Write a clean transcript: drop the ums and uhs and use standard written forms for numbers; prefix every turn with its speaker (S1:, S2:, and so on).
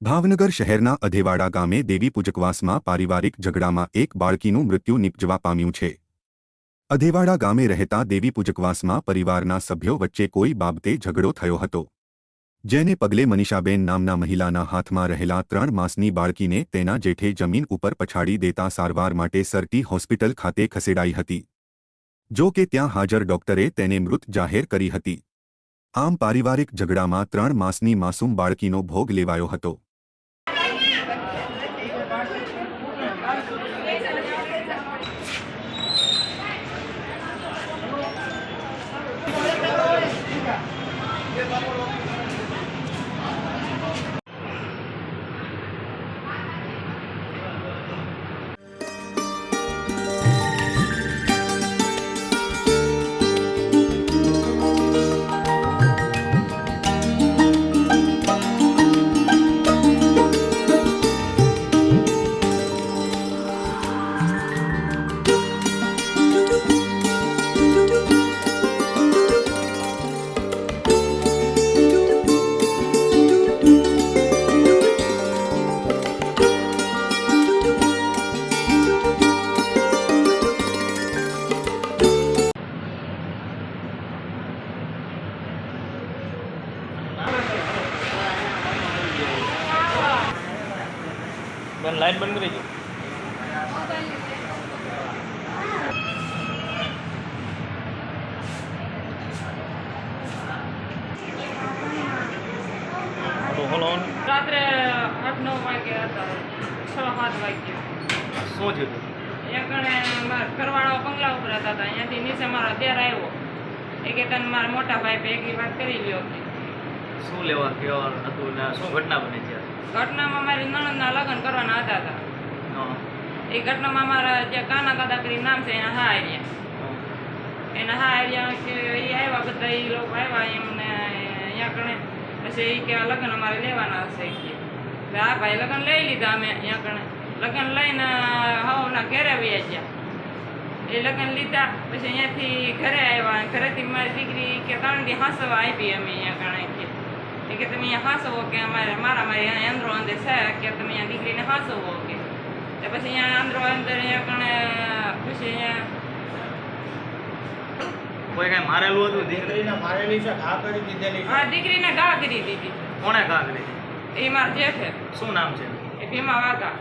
S1: ભાવનગર શહેરના અધેવાડા ગામે દેવી પૂજકવાસમાં પારિવારિક ઝઘડામાં એક બાળકીનું મૃત્યુ નિપજવા પામ્યું છે। અધેવાડા ગામે રહેતા દેવી પૂજકવાસમાં પરિવારના સભ્યો વચ્ચે કોઈ બાબતે ઝઘડો થયો હતો, જેને પગલે મનીષાબેન નામના મહિલાના હાથમાં રહેલા 3 માસની બાળકીને તેના જેઠે જમીન ઉપર પછાડી દેતા સારવાર માટે સરટી હોસ્પિટલ ખાતે ખસેડાઈ હતી। જો કે ત્યાં હાજર ડોક્ટરે તેને મૃત જાહેર કરી હતી। આમ પારિવારિક ઝઘડામાં 3 માસની માસૂમ બાળકીનો ભોગ લેવાયો હતો।
S2: लाइट बंद करेगी। तो हेलो
S3: रात्रे 8-9 वागे હતા 6-7 વાગે
S2: શું થયું?
S3: એક ગણે ઘરવાળો બંગલા ઉપર હતા, અહીંયાથી નીચે મારો દેર આવ્યો એ કે તને મારા મોટા ભાઈ ભેગી વાત કરી લ્યો।
S2: શું લેવા કેવા હતું ને શું ઘટના બની છે?
S3: ઘટનામાં મારી નણંદના લગ્ન કરવાના હતા। એ ઘટનામાં મારા જે કાના દાદા કરી નામ છે એના હા આવ્યા, એના હા આવ્યા કે એ આવ્યા, બધા એ લોકો આવ્યા એમને અહીંયા કણે। પછી એ કે લગ્ન અમારે લેવાના હશે કે હા ભાઈ લગ્ન લઈ લીધા અમે અહીંયા કણે। લગ્ન લઈને હવના ઘરે વયા ગયા। એ લગ્ન લીધા પછી અહીંયાથી ઘરે આવ્યા, ઘરેથી મારી દીકરી કે 3 દી હાંસવા આપી અમે અહીંયા કણે કે તમે અહીંયા હાંસવો કે અમારે મારી અંદરો અંદર છે કે તમે અહીંયા દીકરીને હાંસવો કે પછી અહીંયા અંદરો અંદર અહીંયા કણે પછી અહીંયા
S2: કોઈ કઈ મારેલું હતું?
S4: દીકરીને મારેલી છે, ઘા કરી દીધેલી છે।
S3: હા દીકરીને ઘા કરી દીધી।
S2: કોણે ઘા કરી?
S3: એ મારા જેઠે।
S2: શું નામ છે?
S3: એ ભીમા વાઘા।